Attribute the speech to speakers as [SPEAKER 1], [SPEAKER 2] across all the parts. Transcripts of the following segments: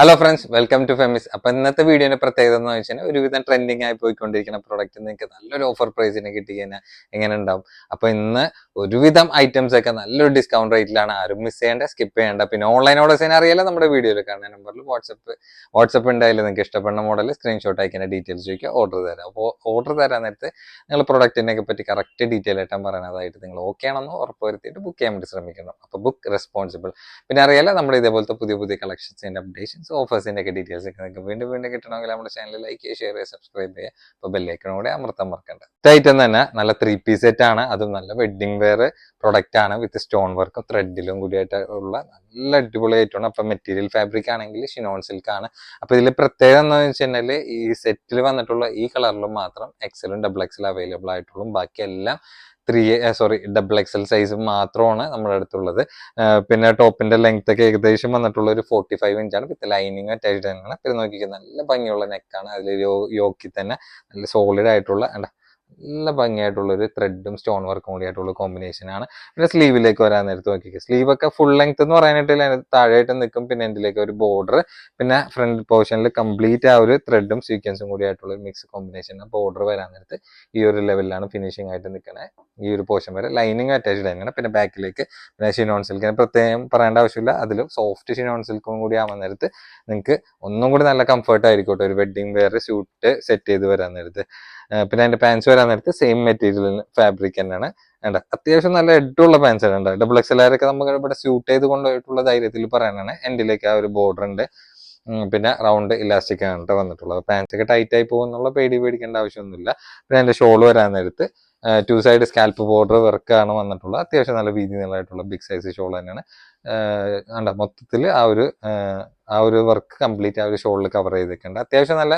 [SPEAKER 1] Hello friends, welcome to ഫെമിസ്. അപ്പൊ ഇന്നത്തെ വീഡിയോന്റെ പ്രത്യേകത എന്ന് വെച്ചാൽ ഒരുവിധം ട്രെൻഡിങ് ആയി പോയിക്കൊണ്ടിരിക്കുന്ന പ്രൊഡക്റ്റ് നിങ്ങൾക്ക് നല്ലൊരു ഓഫർ പ്രൈസിന് കിട്ടി കഴിഞ്ഞാൽ എങ്ങനെ ഉണ്ടാവും. അപ്പൊ ഇന്ന് ഒരുവിധം ഐറ്റംസ് ഒക്കെ നല്ലൊരു ഡിസ്കൗണ്ട് റേറ്റിലാണ്. ആരും മിസ് ചെയ്യേണ്ട, സ്കിപ്പ് ചെയ്യേണ്ട. പിന്നെ ഓൺലൈൻ ഓർഡേഴ്സിന് അറിയാലോ, നമ്മുടെ വീഡിയോയിൽ കാണുന്ന നമ്പറിൽ വാട്സപ്പ് ഉണ്ടായാലും നിങ്ങൾക്ക് ഇഷ്ടപ്പെടുന്ന മോഡൽ സ്ക്രീൻഷോട്ട് അയക്കുന്ന ഡീറ്റെയിൽസ് ചോദിക്കുക, ഓർഡർ തരാം. അപ്പോൾ ഓർഡർ തരാൻ നേരത്ത് നിങ്ങൾ പ്രൊഡക്റ്റിനെ പറ്റി കറക്റ്റ് ഡീറ്റെയിൽ ആയിട്ട് പറയുന്നതായിട്ട് നിങ്ങൾ ഓക്കെ ആണെന്ന് ഉറപ്പ് വരുത്തിയിട്ട് ബുക്ക് ചെയ്യാൻ വേണ്ടി ശ്രമിക്കണം. അപ്പോൾ ബുക്ക് റെസ്പോൺസിബിൾ. പിന്നെ അറിയാലോ, നമ്മുടെ ഇതേപോലത്തെ പുതിയ പുതിയ കളക്ഷൻസിന്റെ അപ്ഡേഷൻസ് ഓഫേഴ്സിന്റെ ഒക്കെ ഡീറ്റെയിൽസ് ഒക്കെ നിങ്ങൾക്ക് വീണ്ടും വീണ്ടും കിട്ടണമെങ്കിൽ നമ്മുടെ ചാനൽ ലൈക്ക് ചെയ്യുക, ഷെയർ ചെയ്യുക, സബ്സ്ക്രൈബ് ചെയ്യുക. അപ്പോൾ ബെല്ലൈക്കണോടെ അമർത്താൻ മറക്കണ്ട. ഐറ്റം തന്നെ നല്ല 3 പീസ് സെറ്റ് ആണ്. അതും നല്ല വെഡിങ് വെയർ പ്രൊഡക്റ്റ് ആണ്. വിത്ത് സ്റ്റോൺ വർക്കും ത്രെഡിലും കൂടിയായിട്ട് ഉള്ള നല്ല അടിപൊളി ആയിട്ടാണ്. അപ്പൊ മെറ്റീരിയൽ ഫാബ്രിക് ആണെങ്കിൽ ഷിനോൺ സിൽക്ക് ആണ്. അപ്പൊ ഇതിൽ പ്രത്യേകത എന്താണെന്ന് വെച്ച് കഴിഞ്ഞാൽ ഈ സെറ്റിൽ വന്നിട്ടുള്ള ഈ കളറിലും മാത്രം എക്സലും ഡബിൾ എക്സൽ അവൈലബിൾ ആയിട്ടുള്ളൂ. ബാക്കിയെല്ലാം ഡബിൾ എക്സൽ സൈസ് മാത്രമാണ് നമ്മുടെ അടുത്തുള്ളത്. പിന്നെ ടോപ്പിന്റെ ലെങ്ത് ഒക്കെ ഏകദേശം വന്നിട്ടുള്ള ഒരു 45 ഇഞ്ചാണ്. വിത്ത് ലൈനിങ് അറ്റാച്ച്ഡ് തന്നെയാണ്. പിന്നെ നോക്കിക്കുക, നല്ല ഭംഗിയുള്ള നെക്കാണ്. അതിൽ യോക്കിൽ തന്നെ നല്ല സോളിഡ് ആയിട്ടുള്ള നല്ല ഭംഗിയായിട്ടുള്ള ഒരു ത്രെഡും സ്റ്റോൺ വർക്കും കൂടി ആയിട്ടുള്ള കോമ്പിനേഷൻ ആണ്. പിന്നെ സ്ലീവിലേക്ക് വരാൻ നേരത്ത് നോക്കിക്കുക, സ്ലീവ് ഒക്കെ ഫുൾ ലെങ്ത് എന്ന് പറയാനായിട്ട് താഴെയായിട്ട് നിൽക്കും. പിന്നെ എന്തിലേക്ക് ഒരു ബോർഡർ, പിന്നെ ഫ്രണ്ട് പോർഷനിൽ കംപ്ലീറ്റ് ആ ഒരു ത്രെഡും സീക്വൻസും കൂടി ആയിട്ടുള്ള ഒരു മിക്സ് കോമ്പിനേഷൻ. ബോർഡർ വരാൻ നേരത്ത് ഈ ഒരു ലെവലിലാണ് ഫിനിഷിംഗ് ആയിട്ട് നിൽക്കണേ. ഈ ഒരു പോർഷൻ വരെ ലൈനിങ് അറ്റാച്ച്ഡ് തന്നെയാണ്. പിന്നെ ബാക്കിലേക്ക് പിന്നെ ഷിനോൺ സിൽക്കിന് പ്രത്യേകം പറയേണ്ട ആവശ്യമില്ല. അതിലും സോഫ്റ്റ് ഷിനോൺ സിൽക്കും കൂടി ആവാൻ നേരത്ത് നിങ്ങൾക്ക് ഒന്നും കൂടി നല്ല കംഫർട്ട് ആയിരിക്കട്ടെ ഒരു വെഡിങ് വെയർ സ്യൂട്ട് സെറ്റ് ചെയ്ത് വരാൻ നേരത്ത്. പിന്നെ അതിന്റെ പാൻസ് വരാൻ നേരത്ത് സെയിം മെറ്റീരിയൽ ഫാബ്രിക് തന്നെയാണ്. അത്യാവശ്യം നല്ല എഡുള്ള പാൻസ് ആണ്. ഡബിൾ എക്സലാരൊക്കെ നമുക്ക് ഇവിടെ സ്യൂട്ട് ചെയ്ത് കൊണ്ടുപോയിട്ടുള്ള ധൈര്യത്തിൽ പറയാനാണ്. എൻഡിലേക്ക് ആ ഒരു ബോർഡർ ഉണ്ട്. പിന്നെ റൗണ്ട് ഇലാസ്റ്റിക് ആണ് വന്നിട്ടുള്ളത്. പാൻസ് ഒക്കെ ടൈറ്റ് ആയി പോകുന്നുള്ള പേടിക്കേണ്ട ആവശ്യമൊന്നുമില്ല. പിന്നെ അതിന്റെ ഷോൾ വരാൻ നേരത്ത് 2 സൈഡ് സ്കാൽപ്പ് ബോർഡർ വർക്കാണ് വന്നിട്ടുള്ളത്. അത്യാവശ്യം നല്ല വീതി നീളമായിട്ടുള്ള ബിഗ് സൈസ് ഷോൾ തന്നെയാണ്. മൊത്തത്തിൽ ആ ഒരു വർക്ക് കംപ്ലീറ്റ് ആ ഒരു ഷോളിൽ കവർ ചെയ്തിട്ടുണ്ട്. അത്യാവശ്യം നല്ല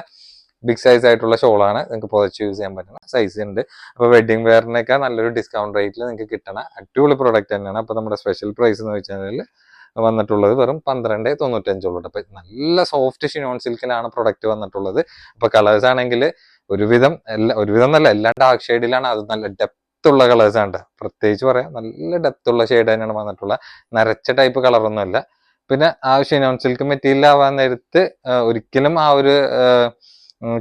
[SPEAKER 1] ബിഗ് സൈസ് ആയിട്ടുള്ള ഷോളാണ്. നിങ്ങൾക്ക് പുതച്ച് യൂസ് ചെയ്യാൻ പറ്റുന്ന സൈസ് ഉണ്ട്. അപ്പോൾ വെഡിങ് വെയറിനൊക്കെ നല്ലൊരു ഡിസ്കൗണ്ട് റേറ്റിൽ നിങ്ങൾക്ക് കിട്ടണ അടിപൊളി പ്രോഡക്റ്റ് തന്നെയാണ്. അപ്പോൾ നമ്മുടെ സ്പെഷ്യൽ പ്രൈസ് എന്ന് വെച്ചാൽ വന്നിട്ടുള്ളത് വെറും 12.95. അപ്പൊ നല്ല സോഫ്റ്റ് ഷിനോൺ സിൽക്കിലാണ് പ്രൊഡക്റ്റ് വന്നിട്ടുള്ളത്. അപ്പൊ കളേഴ്സ് ആണെങ്കിൽ ഒരുവിധം നല്ല എല്ലാ ഡാർക്ക് ഷെയ്ഡിലാണ്. അത് നല്ല ഡെപ്ത് ഉള്ള കളേഴ്സ് ആണ്. പ്രത്യേകിച്ച് പറയാം, നല്ല ഡെപ്ത് ഉള്ള ഷെയ്ഡ് തന്നെയാണ് വന്നിട്ടുള്ളത്. നരച്ച ടൈപ്പ് കളറൊന്നുമല്ല. പിന്നെ ആ ഷിനോൺ സിൽക്ക് മെറ്റീരിയൽ ആവാൻ നേരത്ത് ഒരിക്കലും ആ ഒരു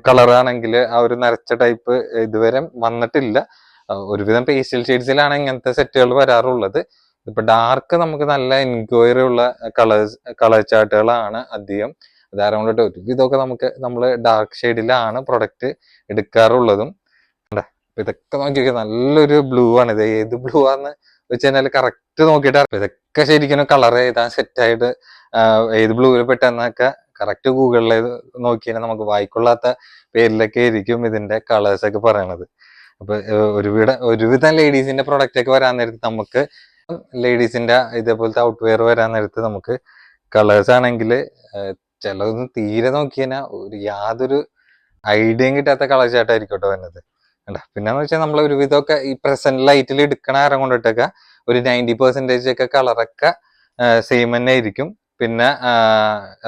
[SPEAKER 1] കളറാണെങ്കിൽ ആ ഒരു നരച്ച ടൈപ്പ് ഇതുവരെ വന്നിട്ടില്ല. ഒരുവിധം പേസ്റ്റൽ ഷെയ്ഡ്സിലാണ് ഇങ്ങനത്തെ സെറ്റുകൾ വരാറുള്ളത്. ഇപ്പൊ ഡാർക്ക് നമുക്ക് നല്ല എൻക്വയറി ഉള്ള കളർ ചാർട്ടുകളാണ് അധികം. അതാരം കൊണ്ടിട്ട് ഒരുവിധമൊക്കെ നമ്മൾ ഡാർക്ക് ഷെയ്ഡിലാണ് പ്രൊഡക്റ്റ് എടുക്കാറുള്ളതും. ഇതൊക്കെ നോക്കിയൊക്കെ നല്ലൊരു ബ്ലൂ ആണ്. ഇത് ഏത് ബ്ലൂ ആന്ന് വെച്ച് കഴിഞ്ഞാൽ കറക്റ്റ് നോക്കിയിട്ട് ഇതൊക്കെ ശരിക്കും കളർ ഏതാ സെറ്റായിട്ട് ഏത് ബ്ലൂവിൽ പെട്ടെന്നൊക്കെ കറക്റ്റ് ഗൂഗിളിൽ നോക്കിയാൽ നമുക്ക് വായിക്കൊള്ളാത്ത പേരിലൊക്കെ ആയിരിക്കും ഇതിന്റെ കളേഴ്സ് ഒക്കെ പറയണത്. അപ്പൊ ഒരുവിധം ലേഡീസിന്റെ പ്രൊഡക്റ്റ് ഒക്കെ വരാൻ നേരത്ത് നമുക്ക് ലേഡീസിന്റെ ഇതേപോലത്തെ ഔട്ട്വെയർ വരാൻ നേരത്ത് നമുക്ക് കളേഴ്സ് ആണെങ്കിൽ ചിലതൊന്നും തീരെ നോക്കിയാൽ യാതൊരു ഐഡിയയും കിട്ടാത്ത കളർ ചാട്ടായിരിക്കട്ടോ വരുന്നത്. പിന്നെന്ന് വെച്ചാൽ നമ്മൾ ഒരുവിധമൊക്കെ ഈ പ്രസന്റ് ലൈറ്റിൽ എടുക്കണ ആരം കൊണ്ടിട്ടൊക്കെ ഒരു 90% ഒക്കെ കളറൊക്കെ സെയിം തന്നെ ആയിരിക്കും. പിന്നെ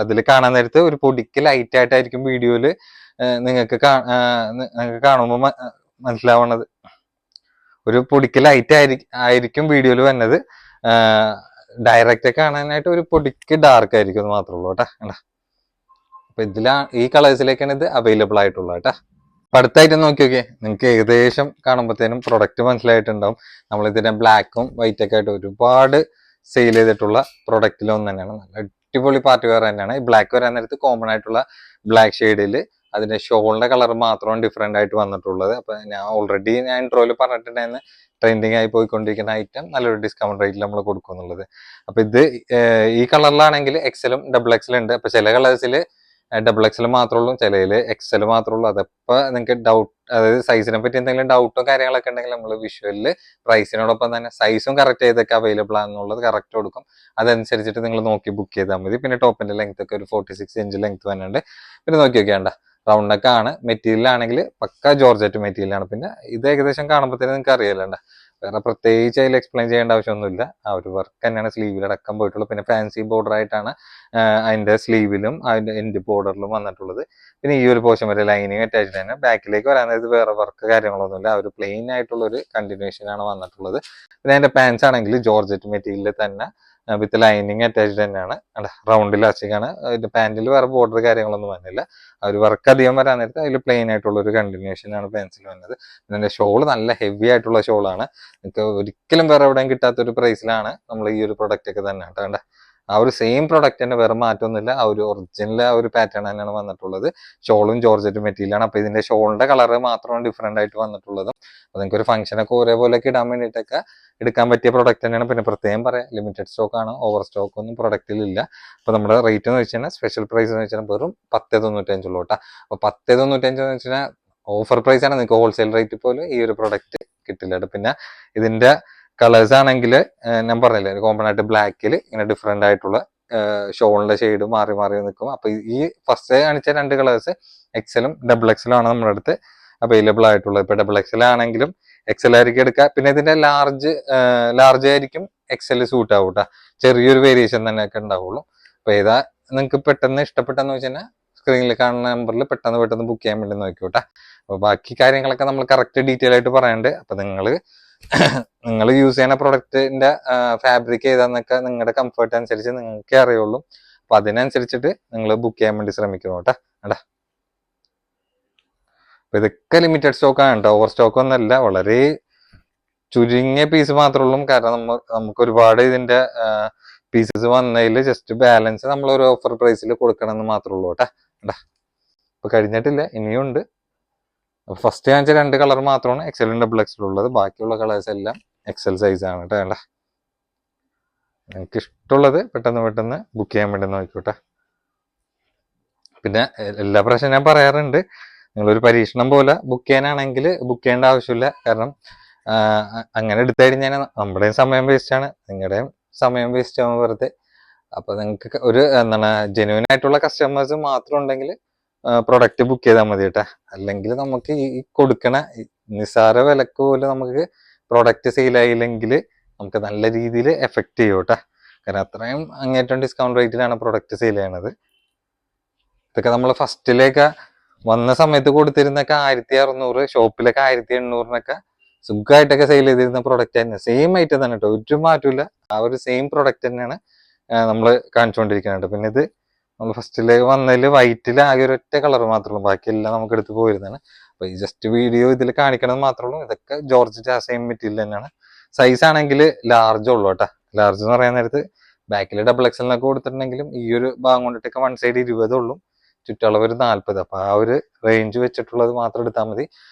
[SPEAKER 1] അതിൽ കാണാൻ നേരത്ത് ഒരു പൊടിക്ക് ലൈറ്റ് ആയിട്ടായിരിക്കും വീഡിയോയില് നിങ്ങൾക്ക് കാണുമ്പോൾ മനസ്സിലാവണത്. ഒരു പൊടിക്ക് ലൈറ്റ് ആയിരിക്കും വീഡിയോയിൽ വരുന്നത്. ഡയറക്റ്റ് കാണാനായിട്ട് ഒരു പൊടിക്ക് ഡാർക്ക് ആയിരിക്കും എന്ന് മാത്രമേ ഉള്ളൂ കേട്ടാ. അപ്പൊ ഈ കളേഴ്സിലേക്കാണ് ഇത് അവൈലബിൾ ആയിട്ടുള്ളത് കേട്ടാ. അടുത്തായിട്ട് നോക്കിയൊക്കെ നിങ്ങൾക്ക് ഏകദേശം കാണുമ്പോഴത്തേനും പ്രൊഡക്റ്റ് മനസ്സിലായിട്ടുണ്ടാവും. നമ്മൾ ഇതിന്റെ ബ്ലാക്കും വൈറ്റ് ഒക്കെ ആയിട്ട് ഒരുപാട് സെയിൽ ചെയ്തിട്ടുള്ള പ്രൊഡക്റ്റിലൊന്നും തന്നെയാണ്. നല്ല അടിപൊളി പാർട്ടി വെയർ തന്നെയാണ്. ഈ ബ്ലാക്ക് വരാൻ നേരത്ത് കോമൺ ആയിട്ടുള്ള ബ്ലാക്ക് ഷെയ്ഡിൽ അതിന്റെ ഷോളിന്റെ കളർ മാത്രമാണ് ഡിഫറെന്റ് ആയിട്ട് വന്നിട്ടുള്ളത്. അപ്പൊ ഞാൻ ഇൻട്രോയിൽ പറഞ്ഞിട്ടുണ്ടായിരുന്നു ട്രെൻഡിങ് ആയി പോയിക്കൊണ്ടിരിക്കുന്ന ഐറ്റം നല്ലൊരു ഡിസ്കൗണ്ട് റേറ്റിൽ നമ്മൾ കൊടുക്കും എന്നുള്ളത്. അപ്പൊ ഇത് ഈ കളറിലാണെങ്കിൽ എക്സലും ഡബിൾ എക്സലും ഉണ്ട്. അപ്പൊ ചില കളേഴ്സിൽ ഡബിൾ എക്സൽ മാത്രമേ ഉള്ളൂ, ചിലയിൽ എക്സൽ മാത്രമേ ഉള്ളൂ. അതപ്പോ നിങ്ങൾക്ക് ഡൗട്ട്, അതായത് സൈസിനെ പറ്റി എന്തെങ്കിലും ഡൗട്ടോ കാര്യങ്ങളൊക്കെ ഉണ്ടെങ്കിൽ നമ്മൾ വിഷ്വലില് പ്രൈസിനോടൊപ്പം തന്നെ സൈസും കറക്റ്റ് ചെയ്തൊക്കെ അവൈലബിൾ ആണെന്നുള്ളത് കറക്റ്റ് കൊടുക്കും. അതനുസരിച്ചിട്ട് നിങ്ങൾ നോക്കി ബുക്ക് ചെയ്താൽ മതി. പിന്നെ ടോപ്പിന്റെ ലെങ്ത് ഒക്കെ ഒരു 46 ഇഞ്ച് ലെങ്ത് വന്നിട്ടുണ്ട്. പിന്നെ നോക്കി നോക്കിയാണ്ട റൗണ്ടൊക്കെ ആണ്. മെറ്റീരിയൽ ആണെങ്കിൽ പക്ക ജോർജറ്റ് മെറ്റീരിയൽ ആണ്. പിന്നെ ഇത് ഏകദേശം കാണുമ്പോഴത്തേനും നിങ്ങൾക്ക് അറിയാലണ്ട, വേറെ പ്രത്യേകിച്ച് അതിൽ എക്സ്പ്ലെയിൻ ചെയ്യേണ്ട ആവശ്യമൊന്നുമില്ല. ആ ഒരു വർക്ക് തന്നെയാണ് സ്ലീവിലടക്കം പോയിട്ടുള്ളത്. പിന്നെ ഫാൻസി ബോർഡർ ആയിട്ടാണ് അതിന്റെ സ്ലീവിലും അതിന്റെ എൻഡ് ബോർഡറിലും വന്നിട്ടുള്ളത്. പിന്നെ ഈ ഒരു പോർഷൻ വരെ ലൈനിങ് അറ്റാച്ച്ഡ് തന്നെ. ബാക്കിലേക്ക് വരാനായിട്ട് വേറെ വർക്ക് കാര്യങ്ങളൊന്നുമില്ല. ആ ഒരു പ്ലെയിൻ ആയിട്ടുള്ള ഒരു കണ്ടിന്യൂഷൻ ആണ് വന്നിട്ടുള്ളത്. പിന്നെ അതിന്റെ പാൻസ് ആണെങ്കിൽ ജോർജറ്റ് മെറ്റീരിയൽ തന്നെ വിത്ത് ലൈനിങ് അറ്റാച്ച്ഡ് തന്നെയാണ്. റൗണ്ട് ഇലാസ്റ്റിക് ആണ്. അതിന്റെ പാന്റിൽ വേറെ ബോർഡർ കാര്യങ്ങളൊന്നും വന്നില്ല. ആ ഒരു വർക്ക് അധികം വരാൻ നേരത്ത് അതിൽ പ്ലെയിൻ ആയിട്ടുള്ള ഒരു കണ്ടിന്യൂഷൻ ആണ് പെൻസിൽ വന്നത്. പിന്നെ ഷോൾ നല്ല ഹെവി ആയിട്ടുള്ള ഷോളാണ്. നിങ്ങൾക്ക് ഒരിക്കലും വേറെ എവിടെയും കിട്ടാത്ത ഒരു പ്രൈസിലാണ് നമ്മൾ ഈ ഒരു പ്രൊഡക്റ്റ് ഒക്കെ തന്നെ കേട്ടോ. ആ ഒരു സെയിം പ്രൊഡക്റ്റ് തന്നെ വേറെ മാറ്റമൊന്നുമില്ല. ആ ഒരു ഒറിജിനൽ ആ ഒരു പാറ്റേൺ തന്നെയാണ് വന്നിട്ടുള്ളത്. ഷോളും ജോർജറ്റ് മെറ്റീരിയലാണ്. അപ്പൊ ഇതിന്റെ ഷോളിന്റെ കളർ മാത്രമാണ് ഡിഫറെന്റ് ആയിട്ട് വന്നിട്ടുള്ളത്. അപ്പൊ നിങ്ങൾക്ക് ഒരു ഫംഗ്ഷനൊക്കെ ഒരേപോലെയൊക്കെ ഇടാൻ വേണ്ടിയിട്ടൊക്കെ എടുക്കാൻ പറ്റിയ പ്രൊഡക്റ്റ് തന്നെയാണ്. പിന്നെ പ്രത്യേകം പറയാം, ലിമിറ്റഡ് സ്റ്റോക്ക് ആണ്, ഓവർ സ്റ്റോക്ക് ഒന്നും പ്രൊഡക്റ്റിൽ ഇല്ല. അപ്പൊ നമ്മുടെ റേറ്റ് എന്ന് വെച്ചാൽ സ്പെഷ്യൽ പ്രൈസ് എന്ന് വെച്ചാൽ വെറും 10.95 കേട്ടോ. അപ്പൊ 10.95 എന്ന് വെച്ചാൽ ഓഫർ പ്രൈസ് ആണ്. നിങ്ങൾക്ക് ഹോൾസെയിൽ റേറ്റ് പോലും ഈ ഒരു പ്രൊഡക്റ്റ് കിട്ടില്ല കേട്ടോ. പിന്നെ ഇതിന്റെ കളേഴ്സ് ആണെങ്കിൽ ഞാൻ പറഞ്ഞില്ലേ, കോമൺ ആയിട്ട് ബ്ലാക്കിൽ ഇങ്ങനെ ഡിഫറെന്റ് ആയിട്ടുള്ള ഷോളിന്റെ ഷെയ്ഡ് മാറി മാറി നിൽക്കും. അപ്പൊ ഈ ഫസ്റ്റ് കാണിച്ച 2 കളേഴ്സ് എക്സലും ഡബിൾ എക്സലും ആണ് നമ്മുടെ അടുത്ത് അവൈലബിൾ ആയിട്ടുള്ളത്. ഇപ്പൊ ഡബിൾ എക്സൽ ആണെങ്കിലും എക്സൽ ആയിരിക്കും എടുക്കുക. പിന്നെ ഇതിന്റെ ലാർജ് ആയിരിക്കും എക്സൽ സൂട്ട് ആവും കേട്ടോ. ചെറിയൊരു വേരിയേഷൻ തന്നെ ഒക്കെ ഉണ്ടാവുള്ളൂ. അപ്പൊ ഏതാ നിങ്ങൾക്ക് പെട്ടെന്ന് ഇഷ്ടപ്പെട്ടെന്ന് വെച്ചാൽ സ്ക്രീനിൽ കാണുന്ന നമ്പറിൽ പെട്ടെന്ന് ബുക്ക് ചെയ്യാൻ വേണ്ടി നോക്കിക്കോട്ടെ. അപ്പൊ ബാക്കി കാര്യങ്ങളൊക്കെ നമ്മൾ കറക്റ്റ് ഡീറ്റെയിൽ ആയിട്ട് പറയാനുണ്ട്. അപ്പൊ നിങ്ങൾ യൂസ് ചെയ്യുന്ന പ്രൊഡക്റ്റിന്റെ ഫാബ്രിക് ഏതാന്നൊക്കെ നിങ്ങളുടെ കംഫർട്ട് അനുസരിച്ച് നിങ്ങൾക്ക് അറിയുള്ളൂ. അപ്പൊ അതിനനുസരിച്ചിട്ട് നിങ്ങൾ ബുക്ക് ചെയ്യാൻ വേണ്ടി ശ്രമിക്കണം കേട്ടോ. അപ്പൊ ഇതൊക്കെ ലിമിറ്റഡ് സ്റ്റോക്ക് ആണ് കേട്ടോ, ഓവർ സ്റ്റോക്ക് ഒന്നല്ല. വളരെ ചുരുങ്ങിയ പീസ് മാത്രമേ ഉള്ളൂ. കാരണം നമുക്ക് ഒരുപാട് ഇതിന്റെ പീസസ് വന്നതിൽ ജസ്റ്റ് ബാലൻസ് നമ്മൾ ഒരു ഓഫർ പ്രൈസിൽ കൊടുക്കണം എന്ന് മാത്രമേ ഉള്ളൂ കേട്ടാ. ഇപ്പൊ കഴിഞ്ഞിട്ടില്ല, ഇനിയും ഉണ്ട്. ഫസ്റ്റ് കാണിച്ച 2 കളർ മാത്രമാണ് എക്സലും ഡബിൾ എക്സലും ഉള്ളത്. ബാക്കിയുള്ള കളേഴ്സ് എല്ലാം എക്സൽ സൈസ് ആണ് കേട്ടോ. നിങ്ങൾക്ക് ഇഷ്ടമുള്ളത് പെട്ടെന്ന് ബുക്ക് ചെയ്യാൻ വേണ്ടി നോക്കിക്കോട്ടെ. പിന്നെ എല്ലാ പ്രാവശ്യം ഞാൻ പറയാറുണ്ട്, നിങ്ങളൊരു പരീക്ഷണം പോലെ ബുക്ക് ചെയ്യാനാണെങ്കിൽ ബുക്ക് ചെയ്യേണ്ട ആവശ്യമില്ല. കാരണം അങ്ങനെ എടുത്തു കഴിഞ്ഞാൽ നമ്മുടെയും സമയം വേസ്റ്റ് ആണ്, നിങ്ങളുടെയും സമയം വേസ്റ്റ് ആവും വെറുതെ. അപ്പൊ നിങ്ങൾക്ക് ഒരു ജെന്യൂൻ ആയിട്ടുള്ള കസ്റ്റമേഴ്സ് മാത്രം ഉണ്ടെങ്കിൽ പ്രൊഡക്റ്റ് ബുക്ക് ചെയ്താൽ മതി കേട്ടാ. അല്ലെങ്കിൽ നമുക്ക് ഈ കൊടുക്കണ നിസ്സാര വിലക്ക് പോലും നമുക്ക് പ്രൊഡക്റ്റ് സെയിൽ ആയില്ലെങ്കിൽ നമുക്ക് നല്ല രീതിയിൽ എഫക്ട് ചെയ്യും കേട്ടാ. കാരണം അത്രയും അങ്ങേറ്റം ഡിസ്കൗണ്ട് റേറ്റിലാണ് പ്രൊഡക്റ്റ് സെയിൽ ചെയ്യണത്. ഇതൊക്കെ നമ്മൾ ഫസ്റ്റിലേക്ക് വന്ന സമയത്ത് കൊടുത്തിരുന്നൊക്കെ 1600, ഷോപ്പിലൊക്കെ 1800 സുഖമായിട്ടൊക്കെ സെയിൽ ചെയ്തിരുന്ന പ്രൊഡക്റ്റ് തന്നെ, സെയിം ഐറ്റം തന്നെ കേട്ടോ, ഒരു മാറ്റമില്ല. ആ ഒരു സെയിം പ്രൊഡക്റ്റ് തന്നെയാണ് നമ്മൾ കാണിച്ചുകൊണ്ടിരിക്കുന്നത്. പിന്നെ ഇത് നമ്മൾ ഫസ്റ്റിലേക്ക് വന്നതിൽ വൈറ്റിൽ ആകെ ഒരൊറ്റ കളർ മാത്രമേ ഉള്ളൂ, ബാക്കിയെല്ലാം നമുക്ക് എടുത്ത് പോയിരുന്നതാണ്. അപ്പൊ ഈ ജസ്റ്റ് വീഡിയോ ഇതിൽ കാണിക്കണമെന്ന് മാത്രമേ ഉള്ളൂ. ഇതൊക്കെ ജോർജറ്റ് ആ സെയിം മെറ്റീരിയൽ തന്നെയാണ്. സൈസ് ആണെങ്കിൽ ലാർജ് ഉള്ളൂ കേട്ടോ. ലാർജ് എന്ന് പറയാൻ നേരത്ത് ബാക്കിൽ ഡബിൾ എക്സലിനൊക്കെ കൊടുത്തിട്ടുണ്ടെങ്കിലും ഈ ഒരു ഭാഗം കൊണ്ടിട്ടൊക്കെ വൺ സൈഡ് 20 ഉള്ളൂ, ചുറ്റളവ് ഒരു 40. അപ്പൊ ആ ഒരു റേഞ്ച് വെച്ചിട്ടുള്ളത് മാത്രം എടുത്താൽ മതി.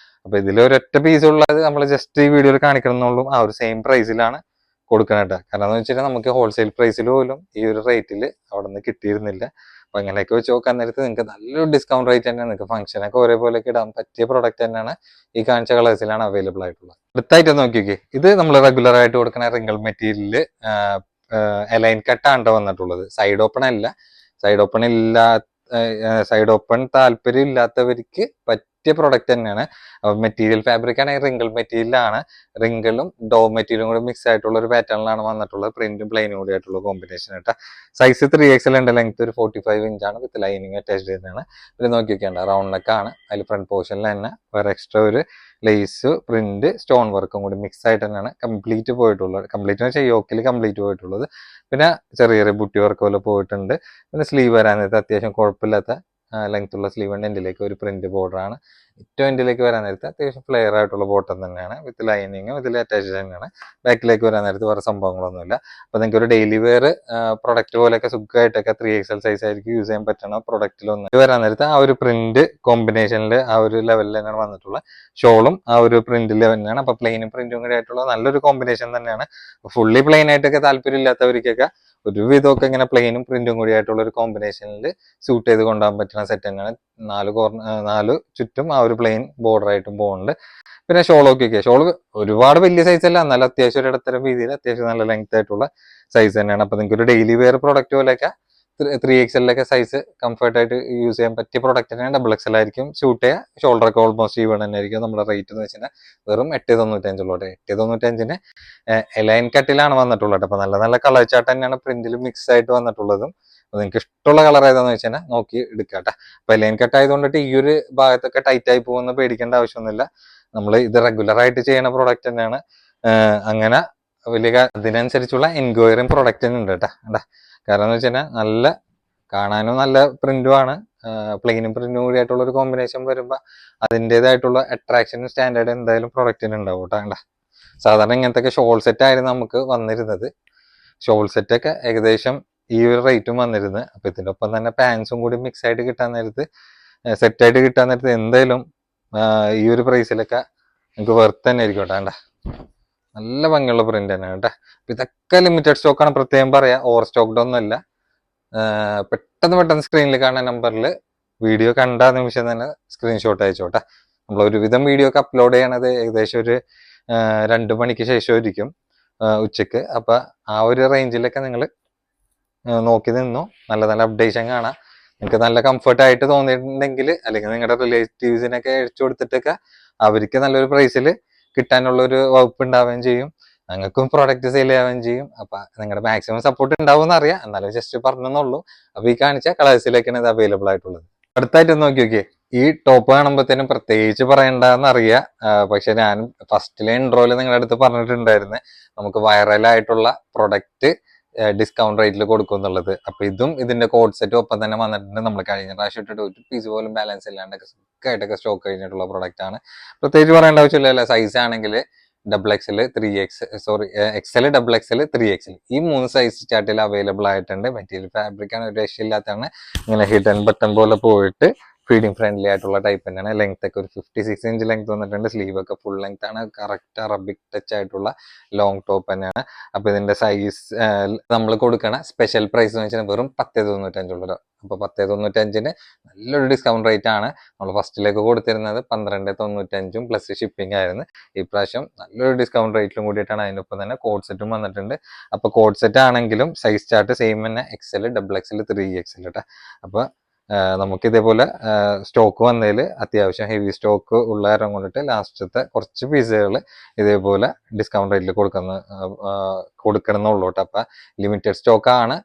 [SPEAKER 1] അപ്പൊ ഇതിൽ ഒരൊറ്റ പീസ് ഉള്ളത് നമ്മൾ ജസ്റ്റ് ഈ വീഡിയോയിൽ കാണിക്കണം എന്നുള്ളൂ. ആ ഒരു സെയിം പ്രൈസിലാണ് കൊടുക്കണം കേട്ടോ. കാരണം എന്ന് വെച്ചാൽ നമുക്ക് ഹോൾസെയിൽ പ്രൈസിൽ പോലും ഈ ഒരു റേറ്റിൽ അവിടെ നിന്ന് കിട്ടിയിരുന്നില്ല. അപ്പൊ അങ്ങനെയൊക്കെ വെച്ച് നോക്കാൻ നേരത്ത് നിങ്ങൾക്ക് നല്ലൊരു ഡിസ്കൗണ്ട് റേറ്റ് തന്നെയാണ്. നിങ്ങൾക്ക് ഫംഗ്ഷനൊക്കെ ഒരേപോലെയൊക്കെ ഇടാൻ പറ്റിയ പ്രൊഡക്റ്റ് തന്നെയാണ് ഈ കാണിച്ച കളേഴ്സിലാണ് അവൈലബിൾ ആയിട്ടുള്ളത്. അടുത്തായിട്ട് നോക്കിക്കേ, ഇത് നമ്മൾ റെഗുലർ ആയിട്ട് കൊടുക്കുന്ന റിംഗിൾ മെറ്റീരിയലില് എലൈൻ കട്ടാണ് വന്നിട്ടുള്ളത്. സൈഡ് ഓപ്പൺ അല്ല. സൈഡ് ഓപ്പൺ താല്പര്യം ഇല്ലാത്തവർക്ക് പറ്റിയ പ്രൊഡക്റ്റ് തന്നെയാണ്. മെറ്റീരിയൽ ഫാബ്രിക് ആണെങ്കിൽ റിംഗിൾ മെറ്റീരിയലാണ്. റിംഗിളും ഡോ മെറ്റീരിയലും കൂടി മിക്സ് ആയിട്ടുള്ള ഒരു പാറ്റേണിലാണ് വന്നിട്ടുള്ളത്. പ്രിന്റും പ്ലെയിനും കൂടി ആയിട്ടുള്ള കോമ്പിനേഷൻ ആയിട്ട്. സൈസ് 3XL ഉണ്ട്, ലെങ്ത് ഒരു 45 ഇഞ്ചാണ്, വിത്ത് ലൈനിങ് അറ്റാച്ച്ഡ് ചെയ്തതാണ്. പിന്നെ നോക്കി വെക്കേണ്ട റൗണ്ട് നെക്ക് ആണ്. അതിൽ ഫ്രണ്ട് പോർഷനിൽ തന്നെ വേറെ എക്സ്ട്രാ ഒരു ലേസ്, പ്രിന്റ്, സ്റ്റോൺ വർക്കും കൂടി മിക്സ് ആയിട്ട് തന്നെയാണ് കംപ്ലീറ്റ് പോയിട്ടുള്ളത്. കംപ്ലീറ്റ് എന്ന് വെച്ചാൽ യോക്കിൽ കംപ്ലീറ്റ് പോയിട്ടുള്ളത്. പിന്നെ ചെറിയ ചെറിയ ബുട്ടി വർക്ക് പോലെ പോയിട്ടുണ്ട്. പിന്നെ സ്ലീവ് വരാൻ നേരത്തെ അത്യാവശ്യം കുഴപ്പമില്ലാത്ത ലെങ്ത് ഉള്ള സ്ലീവിന്റെ എൻഡിലേക്ക് ഒരു പ്രിന്റ് ബോർഡർ ആണ്. ഏറ്റവും എൻഡിലേക്ക് വരാൻ നേരത്തെ അത്യാവശ്യം ഫ്ലെയർ ആയിട്ടുള്ള ബോട്ടം തന്നെയാണ്, വിത്ത് ലൈനിങ്ങും ഇതിൽ അറ്റാച്ച് തന്നെയാണ്. ബാക്കിലേക്ക് വരാൻ നേരത്ത് വേറെ സംഭവങ്ങളൊന്നുമില്ല. അപ്പൊ നിങ്ങൾക്ക് ഒരു ഡെയിലി വെയർ പ്രൊഡക്റ്റ് പോലെയൊക്കെ സുഖമായിട്ടൊക്കെ 3XL സൈസ് ആയിരിക്കും യൂസ് ചെയ്യാൻ പറ്റണ പ്രൊഡക്റ്റിലൊന്നും വരാൻ നേരത്ത് ആ ഒരു പ്രിന്റ് കോമ്പിനേഷനിൽ ആ ഒരു ലെവലിൽ തന്നെയാണ് വന്നിട്ടുള്ളത്. ഷോളും ആ ഒരു പ്രിന്റിൽ തന്നെയാണ്. അപ്പൊ പ്ലെയിനും പ്രിന്റും കൂടി ആയിട്ടുള്ള നല്ലൊരു കോമ്പിനേഷൻ തന്നെയാണ്. ഫുള്ളി പ്ലെയിൻ ആയിട്ടൊക്കെ താല്പര്യം ഇല്ലാത്തവർക്കൊക്കെ ഒരുവിധമൊക്കെ ഇങ്ങനെ പ്ലെയിനും പ്രിന്റും കൂടി ആയിട്ടുള്ള ഒരു കോമ്പിനേഷനിൽ സൂട്ട് ചെയ്ത് കൊണ്ടുപോകാൻ പറ്റുന്ന സെറ്റ് തന്നെയാണ്. 4 ചുറ്റും ആ ഒരു പ്ലെയിൻ ബോർഡർ ആയിട്ടും പോകുന്നുണ്ട്. പിന്നെ ഷോളൊക്കെ ഷോള് ഒരുപാട് വലിയ സൈസ് അല്ല, എന്നാലും അത്യാവശ്യം ഒരു ഇടത്തരം രീതിയിൽ അത്യാവശ്യം നല്ല ലെങ്ത് ആയിട്ടുള്ള സൈസ് തന്നെയാണ്. അപ്പൊ നിങ്ങൾക്ക് ഒരു ഡെയിലി വെയർ പ്രൊഡക്റ്റ് പോലെയൊക്കെ 3XL സൈസ് കംഫർട്ട് ആയിട്ട് യൂസ് ചെയ്യാൻ പറ്റിയ പ്രൊഡക്റ്റ് തന്നെയാണ്. ഡബിൾ എക്സൽ ആയിരിക്കും ഷൂട്ട് ചെയ്യുക. ഷോൾഡറൊക്കെ ഓൾമോസ്റ്റ് ഈവൺ തന്നെ ആയിരിക്കും. നമ്മുടെ റേറ്റ് എന്ന് വെച്ചാൽ വെറും 8.95 ഉള്ളൂ. 8.95 എലൈൻ കട്ടിലാണ് വന്നിട്ടുള്ളത്. അപ്പൊ നല്ല നല്ല കളർ ചാർട്ട് തന്നെയാണ് പ്രിന്റിൽ മിക്സ് ആയിട്ട് വന്നിട്ടുള്ളതും. അപ്പൊ നിങ്ങൾക്ക് ഇഷ്ടമുള്ള കളർ ഏതാന്ന് വെച്ചാൽ നോക്കി എടുക്കാട്ടെ. അപ്പൊ എലൈൻ കട്ട് ആയതുകൊണ്ടിട്ട് ഈ ഒരു ഭാഗത്തൊക്കെ ടൈറ്റ് ആയി പോകുന്ന പേടിക്കേണ്ട ആവശ്യമൊന്നുമില്ല. നമ്മൾ ഇത് റെഗുലർ ആയിട്ട് ചെയ്യുന്ന പ്രോഡക്റ്റ് തന്നെയാണ്. അങ്ങനെ വലിയ അതിനനുസരിച്ചുള്ള എൻക്വയറിയും പ്രൊഡക്റ്റിനുണ്ട് കേട്ടോ. കാരണം എന്ന് വെച്ച് കഴിഞ്ഞാൽ നല്ല കാണാനും നല്ല പ്രിന്റും ആണ്. പ്ലെയിനും പ്രിന്റും കൂടി ആയിട്ടുള്ള ഒരു കോമ്പിനേഷൻ വരുമ്പോൾ അതിൻ്റെതായിട്ടുള്ള അട്രാക്ഷനും സ്റ്റാൻഡേർഡ് എന്തായാലും പ്രൊഡക്റ്റിന് ഉണ്ടാവും കേട്ടോ. സാധാരണ ഇങ്ങനത്തെ ഷോൾ സെറ്റ് ആയിരുന്നു നമുക്ക് വന്നിരുന്നത്. ഷോൾ സെറ്റ് ഒക്കെ ഏകദേശം ഈ ഒരു റേറ്റും വന്നിരുന്നത്. അപ്പൊ ഇതിന്റെ ഒപ്പം തന്നെ പാൻസും കൂടി മിക്സ് ആയിട്ട് കിട്ടാൻ നേരത്ത്, സെറ്റായിട്ട് കിട്ടാൻ നേരത്ത് എന്തായാലും ഈ ഒരു പ്രൈസിലൊക്കെ നമുക്ക് വെർത്ത് തന്നെ ആയിരിക്കും കേട്ടോ. നല്ല ഭംഗിയുള്ള പ്രിന്റ് തന്നെയാണ് കേട്ടോ. ഇതൊക്കെ ലിമിറ്റഡ് സ്റ്റോക്കാണ്, പ്രത്യേകം പറയാം, ഓവർ സ്റ്റോക്ക്ഡ് ഒന്നുമല്ല. പെട്ടെന്ന് സ്ക്രീനിൽ കാണുന്ന നമ്പറിൽ വീഡിയോ കണ്ട നിമിഷം തന്നെ സ്ക്രീൻഷോട്ട് അയച്ചോട്ടെ. നമ്മൾ ഒരുവിധം വീഡിയോ ഒക്കെ അപ്ലോഡ് ചെയ്യണത് ഏകദേശം ഒരു 2 മണിക്ക് ശേഷമായിരിക്കും ഉച്ചക്ക്. അപ്പൊ ആ ഒരു റേഞ്ചിലൊക്കെ നിങ്ങൾ നോക്കി നിന്നു നല്ല അപ്ഡേഷൻ കാണാം. നിങ്ങൾക്ക് നല്ല കംഫർട്ട് ആയിട്ട് തോന്നിയിട്ടുണ്ടെങ്കിൽ, അല്ലെങ്കിൽ നിങ്ങളുടെ റിലേറ്റീവ്സിനൊക്കെ അയച്ചു കൊടുത്തിട്ടൊക്കെ അവർക്ക് നല്ലൊരു പ്രൈസിൽ കിട്ടാനുള്ള ഒരു വകുപ്പ് ഉണ്ടാവുകയും ചെയ്യും, ഞങ്ങൾക്കും പ്രോഡക്റ്റ് സെയിൽ ചെയ്യാവുകയും ചെയ്യും. അപ്പൊ നിങ്ങളുടെ മാക്സിമം സപ്പോർട്ട് ഉണ്ടാവും എന്നറിയാം, എന്നാലും ജസ്റ്റ് പറഞ്ഞെന്നുള്ളൂ. അപ്പൊ ഈ കാണിച്ച കളേഴ്സിലേക്കാണ് ഇത് അവൈലബിൾ ആയിട്ടുള്ളത്. അടുത്തായിട്ട് നോക്കി ഈ ടോപ്പ് കാണുമ്പോഴത്തേനും പ്രത്യേകിച്ച് പറയണ്ടെന്ന് അറിയാം. പക്ഷെ ഞാൻ ഫസ്റ്റിലെ ഇൻട്രോയിൽ നിങ്ങളുടെ അടുത്ത് പറഞ്ഞിട്ടുണ്ടായിരുന്നു നമുക്ക് വൈറലായിട്ടുള്ള പ്രൊഡക്റ്റ് ഡിസ്കൗണ്ട് റേറ്റിൽ കൊടുക്കും എന്നുള്ളത്. അപ്പൊ ഇതും ഇതിന്റെ കോഡ് സെറ്റും ഒപ്പം തന്നെ വന്നിട്ടുണ്ട്. നമ്മൾ കഴിഞ്ഞ പ്രാവശ്യം ഇട്ടിട്ട് ഒരു പീസ് പോലും ബാലൻസ് ഇല്ലാണ്ടൊക്കെ സുഖമായിട്ടൊക്കെ സ്റ്റോക്ക് കഴിഞ്ഞിട്ടുള്ള പ്രൊഡക്റ്റ് ആണ്. പ്രത്യേകിച്ച് പറയേണ്ട ആവശ്യമില്ല. സൈസ് ആണെങ്കിൽ XXL, 3X, XL, XXL, 3XL ഈ 3 സൈസ് ചാർട്ടിൽ അവൈലബിൾ ആയിട്ടുണ്ട്. മെറ്റീരിയൽ ഫാബ്രിക് ആണ്, ഒരു രക്ഷയില്ലാത്തതാണ്. ഇങ്ങനെ ഹിഡൻ ബട്ടൺ പോലെ പോയിട്ട് ഫീഡിങ് ഫ്രണ്ട്ലി ആയിട്ടുള്ള ടൈപ്പ് തന്നെയാണ്. ലെങ്ത് ഒക്കെ ഒരു 56 ഇഞ്ച് ലെങ്ത് വന്നിട്ടുണ്ട്. സ്ലീവ് ഒക്കെ ഫുൾ ലെങ്ത് ആണ്. കറക്റ്റ് അറബിക് ടച്ച് ആയിട്ടുള്ള ലോങ് ടോപ്പ് തന്നെയാണ്. അപ്പൊ ഇതിന്റെ സൈസ് നമ്മൾ കൊടുക്കണ സ്പെഷ്യൽ പ്രൈസ് എന്ന് വെച്ചാൽ വെറും 10.95. അപ്പൊ 10.95 നല്ലൊരു ഡിസ്കൗണ്ട് റേറ്റ് ആണ്. നമ്മൾ ഫസ്റ്റിലേക്ക് കൊടുത്തിരുന്നത് 12.95 പ്ലസ് ഷിപ്പിംഗ് ആയിരുന്നു. ഈ പ്രാവശ്യം നല്ലൊരു ഡിസ്കൗണ്ട് റേറ്റിലും കൂടിയിട്ടാണ്. അതിനൊപ്പം തന്നെ കോഡ് സെറ്റും വന്നിട്ടുണ്ട്. അപ്പൊ കോഡ് സെറ്റ് ആണെങ്കിലും സൈസ് ചാർട്ട് സെയിം തന്നെ, XL, XXL, 3XL കേട്ടോ. അപ്പൊ നമുക്ക് ഇതേപോലെ സ്റ്റോക്ക് വന്നതിൽ അത്യാവശ്യം ഹെവി സ്റ്റോക്ക് ഉള്ള കാരണം കൊണ്ടിട്ട് ലാസ്റ്റത്തെ കുറച്ച് പീസുകൾ ഇതേപോലെ ഡിസ്കൗണ്ട് റേറ്റിൽ കൊടുക്കണമെന്നുള്ളൂ കേട്ടോ. അപ്പൊ ലിമിറ്റഡ് സ്റ്റോക്കാണ്,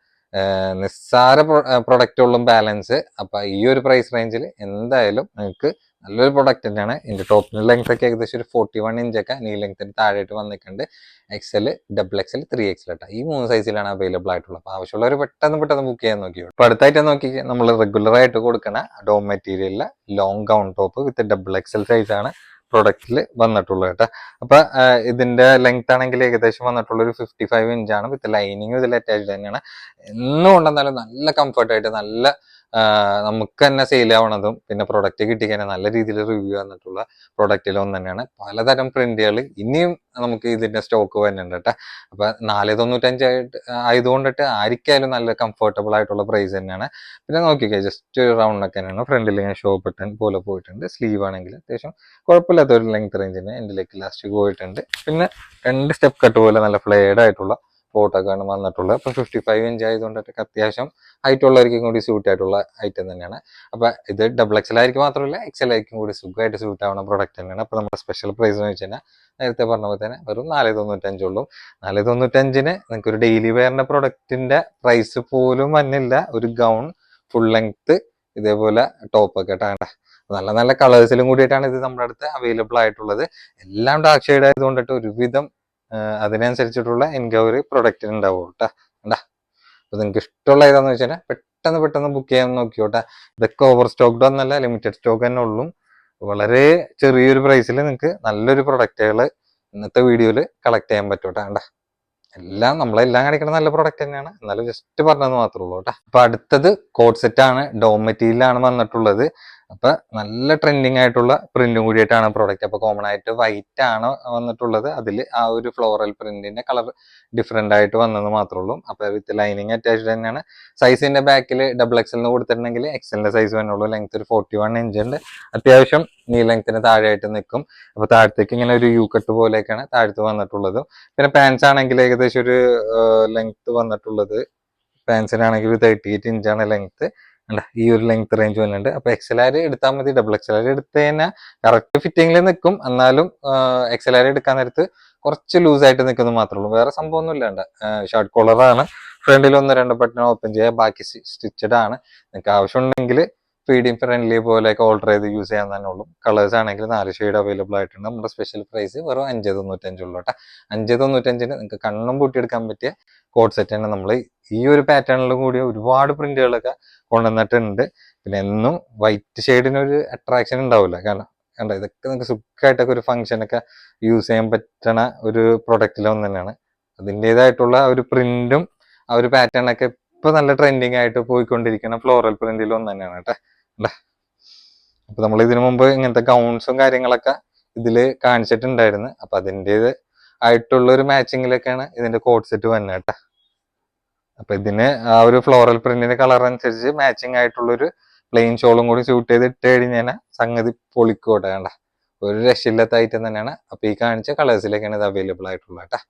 [SPEAKER 1] നിസ്സാര പ്രൊഡക്റ്റുകളും ബാലൻസ്. അപ്പൊ ഈ ഒരു പ്രൈസ് റേഞ്ചിൽ എന്തായാലും നിങ്ങൾക്ക് നല്ലൊരു പ്രൊഡക്റ്റ് തന്നെയാണ്. ഇതിന്റെ ടോപ്പിന് ലെങ്ത് ഒക്കെ ഏകദേശം ഒരു 41 ഇഞ്ചൊക്കെ നീ ലെങ്ത്തിന് താഴെയായിട്ട് വന്നിട്ടുണ്ട്. XL, XXL, 3XL കേട്ടോ. ഈ 3 സൈസിലാണ് അവൈലബിൾ ആയിട്ടുള്ളത്. അപ്പൊ ആവശ്യമുള്ളവർ പെട്ടെന്ന് ബുക്ക് ചെയ്യാൻ നോക്കിയോ. അപ്പൊ അടുത്തായിട്ട് നോക്കി നമ്മൾ റെഗുലർ ആയിട്ട് കൊടുക്കണ ഡോം മെറ്റീരിയലിലെ long gown top with XXL size ആണ് പ്രൊഡക്റ്റിൽ വന്നിട്ടുള്ളത് കേട്ടോ. അപ്പൊ ഇതിന്റെ ലെങ്ത് ആണെങ്കിൽ ഏകദേശം വന്നിട്ടുള്ള ഒരു 55 ഇഞ്ചാണ്. വിത്ത് ലൈനിങ്ങും ഇതിൽ അറ്റാച്ച്ഡ് തന്നെയാണ്. എന്നും കൊണ്ടെന്നാലും നല്ല കംഫർട്ടായിട്ട് നല്ല നമുക്ക് തന്നെ സെയിൽ ആവണതും പിന്നെ പ്രൊഡക്റ്റ് കിട്ടിക്കഴിഞ്ഞാൽ നല്ല രീതിയിൽ റിവ്യൂ വന്നിട്ടുള്ള പ്രൊഡക്റ്റിലൊന്നും തന്നെയാണ്. പലതരം പ്രിന്റുകൾ ഇനിയും നമുക്ക് ഇതിന്റെ സ്റ്റോക്ക് വരുന്നുണ്ട് കേട്ടോ. അപ്പൊ 4.95 ആയതുകൊണ്ടിട്ട് ആർക്കായാലും നല്ല കംഫർട്ടബിൾ ആയിട്ടുള്ള പ്രൈസ് തന്നെയാണ്. പിന്നെ നോക്കിക്കേ ജസ്റ്റ് ഒരു റൗണ്ട് ഒക്കെ തന്നെയാണ്. ഫ്രണ്ടിൽ ഇങ്ങനെ ഷോ ബട്ടൺ പോലെ പോയിട്ടുണ്ട്. സ്ലീവ് ആണെങ്കിൽ അത്യാവശ്യം കുഴപ്പമില്ലാത്ത ഒരു ലെങ്ത് റേഞ്ചിന് എൻഡിലേക്ക് ലാസ്റ്റ് പോയിട്ടുണ്ട്. പിന്നെ 2 സ്റ്റെപ്പ് കട്ട് പോലെ നല്ല ഫ്ലെയർഡ് ആയിട്ടുള്ള ഫോട്ടോക്കാണ് വന്നിട്ടുള്ളത്. അപ്പൊ 55 ഇഞ്ച് ആയതുകൊണ്ടൊക്കെ അത്യാവശ്യം ഹൈറ്റ് ഉള്ളവർക്കും കൂടി സ്യൂട്ട് ആയിട്ടുള്ള ഐറ്റം തന്നെയാണ്. അപ്പൊ ഇത് XXL ആയിരിക്കും മാത്രമല്ല XL ആയിരിക്കും കൂടി സുഖമായിട്ട് സ്യൂട്ട് ആവുന്ന പ്രൊഡക്റ്റ് തന്നെയാണ്. അപ്പൊ നമ്മുടെ സ്പെഷ്യൽ പ്രൈസ് എന്ന് വെച്ച് കഴിഞ്ഞാൽ നേരത്തെ പറഞ്ഞ പോലെ തന്നെ വെറും 4.95 ഉള്ളൂ. 4.95 നിങ്ങൾക്ക് ഒരു ഡെയിലി വെയറിന്റെ പ്രൊഡക്റ്റിന്റെ പ്രൈസ് പോലും വന്നില്ല. ഒരു ഗൗൺ ഫുൾ ലെങ്ത് ഇതേപോലെ ടോപ്പ് ഒക്കെ ഇട്ടാണ്ട നല്ല കളേഴ്സിലും കൂടിയിട്ടാണ് ഇത് നമ്മുടെ അടുത്ത് അവൈലബിൾ ആയിട്ടുള്ളത്. എല്ലാം ഡാർക്ക് ഷെയ്ഡ് ആയതുകൊണ്ടിട്ട് ഒരുവിധം അതിനനുസരിച്ചിട്ടുള്ള എൻക്വയറി പ്രൊഡക്റ്റിന് ഉണ്ടാവും കേട്ടോ. അപ്പൊ നിങ്ങൾക്ക് ഇഷ്ടമുള്ള ഏതാന്ന് വെച്ചാൽ പെട്ടെന്ന് ബുക്ക് ചെയ്യാൻ നോക്കിയോട്ടെ. ഇതൊക്കെ ഓവർ സ്റ്റോക്ക്ഡ് ഒന്നല്ല, ലിമിറ്റഡ് സ്റ്റോക്ക് തന്നെ ഉള്ളൂ. വളരെ ചെറിയൊരു പ്രൈസിൽ നിങ്ങൾക്ക് നല്ലൊരു പ്രൊഡക്റ്റുകൾ ഇന്നത്തെ വീഡിയോയിൽ കളക്ട് ചെയ്യാൻ പറ്റൂട്ടാ. നമ്മളെല്ലാം കാണിക്കുന്ന നല്ല പ്രൊഡക്റ്റ് തന്നെയാണ്, എന്നാലും ജസ്റ്റ് പറഞ്ഞത് മാത്രമേ ഉള്ളൂ കേട്ടോ. അപ്പൊ അടുത്തത് കോഡ് സെറ്റ് ആണ്. ഡോം മെറ്റീരിയലാണ് വന്നിട്ടുള്ളത്. അപ്പൊ നല്ല ട്രെൻഡിങ് ആയിട്ടുള്ള പ്രിന്റും കൂടിയിട്ടാണ് പ്രോഡക്റ്റ്. അപ്പൊ കോമൺ ആയിട്ട് വൈറ്റ് ആണ് വന്നിട്ടുള്ളത്. അതിൽ ആ ഒരു ഫ്ലോറൽ പ്രിന്റിന്റെ കളർ ഡിഫറെന്റ് ആയിട്ട് വന്നെന്ന് മാത്രമേ ഉള്ളൂ. അപ്പൊ വിത്ത് ലൈനിങ് അറ്റാച്ച്ഡ് തന്നെയാണ്. സൈസിന്റെ ബാക്കിൽ XXL കൊടുത്തിട്ടുണ്ടെങ്കിൽ XLന്റെ സൈസ് തന്നെയുള്ളൂ. ലെങ്ത് ഒരു 41 ഇഞ്ച് ഉണ്ട്. അത്യാവശ്യം നീ ലെങ്ത്തിന് താഴെയായിട്ട് നിൽക്കും. അപ്പൊ താഴത്തേക്ക് ഇങ്ങനെ ഒരു യു കട്ട് പോലെയൊക്കെയാണ് താഴത്ത് വന്നിട്ടുള്ളത്. പിന്നെ പാൻസ് ആണെങ്കിൽ ഏകദേശം ഒരു ലെങ്ത് വന്നിട്ടുള്ളത്, പാൻസിനാണെങ്കിൽ ഒരു 38 ഇഞ്ചാണ് ലെങ്ത്. ഈ ഒരു ലെങ്ത് റേഞ്ച് വന്നിട്ടുണ്ട്. അപ്പൊ XLR എടുത്താൽ മതി. XXL എടുത്ത് കഴിഞ്ഞാൽ കറക്റ്റ് ഫിറ്റിംഗിൽ നിൽക്കും. എന്നാലും XLR എടുക്കാൻ നേരത്ത് കുറച്ച് ലൂസ് ആയിട്ട് നിൽക്കുന്നത് മാത്രമേ ഉള്ളൂ. വേറെ സംഭവമൊന്നും ഇല്ലാണ്ട് ഷർട്ട് കോളറാണ്. ഫ്രണ്ടിൽ 1-2 ബട്ടൺ ഓപ്പൺ ചെയ്യുക, ബാക്കി സ്റ്റിച്ചഡ് ആണ്. നിങ്ങൾക്ക് ആവശ്യമുണ്ടെങ്കിൽ ഫീഡിങ് ഫ്രണ്ട്ലി പോലെയൊക്കെ ഓൾഡർ ചെയ്ത് യൂസ് ചെയ്യാൻ തന്നെ ഉള്ളൂ. കളേഴ്സ് ആണെങ്കിൽ 4 ഷെയ്ഡ് അവൈലബിൾ ആയിട്ടുണ്ട്. നമ്മുടെ സ്പെഷ്യൽ പ്രൈസ് വെറും 5.95 ഉള്ളൂ കേട്ടോ. 5.95 നിങ്ങൾക്ക് കണ്ണും പൂട്ടിയെടുക്കാൻ പറ്റിയ കോഡ് സെറ്റ് തന്നെ നമ്മൾ ഈ ഒരു പാറ്റേണിലും കൂടി ഒരുപാട് പ്രിന്റുകളൊക്കെ കൊണ്ടുവന്നിട്ടുണ്ട്. പിന്നെ എന്നും വൈറ്റ് ഷെയ്ഡിനൊരു അട്രാക്ഷൻ ഉണ്ടാവില്ല, കാരണം കണ്ടോ ഇതൊക്കെ നിങ്ങൾക്ക് സുഖമായിട്ടൊക്കെ ഒരു ഫംഗ്ഷനൊക്കെ യൂസ് ചെയ്യാൻ പറ്റണ ഒരു പ്രൊഡക്റ്റിലൊന്നും തന്നെയാണ്. അതിൻ്റെതായിട്ടുള്ള ഒരു പ്രിന്റും ആ ഒരു പാറ്റേണൊക്കെ ഇപ്പൊ നല്ല ട്രെൻഡിങ് ആയിട്ട് പോയിക്കൊണ്ടിരിക്കുന്ന ഫ്ലോറൽ പ്രിന്റിൽ ഒന്ന് തന്നെയാണ് കേട്ടോ. അപ്പൊ നമ്മൾ ഇതിനു മുമ്പ് ഇങ്ങനത്തെ ഗൗൺസും കാര്യങ്ങളൊക്കെ ഇതില് കാണിച്ചിട്ടുണ്ടായിരുന്നു. അപ്പൊ അതിൻ്റെത് ആയിട്ടുള്ള ഒരു മാച്ചിങ്ങിലൊക്കെയാണ് ഇതിന്റെ കോഡ് സെറ്റ് വന്നത് കേട്ടോ. അപ്പൊ ഇതിന് ആ ഒരു ഫ്ലോറൽ പ്രിന്റിന്റെ കളർ അനുസരിച്ച് മാച്ചിങ് ആയിട്ടുള്ള ഒരു പ്ലെയിൻ ഷോളും കൂടി സ്യൂട്ട് ചെയ്ത് ഇട്ട് കഴിഞ്ഞാൽ സംഗതി പൊളിക്കോട്ടെ. കണ്ട ഒരു രക്ഷയില്ലാത്ത ഐറ്റം തന്നെയാണ്. അപ്പൊ ഈ കാണിച്ച കളേഴ്സിലേക്കാണ് ഇത് അവൈലബിൾ ആയിട്ടുള്ളത് കേട്ടോ.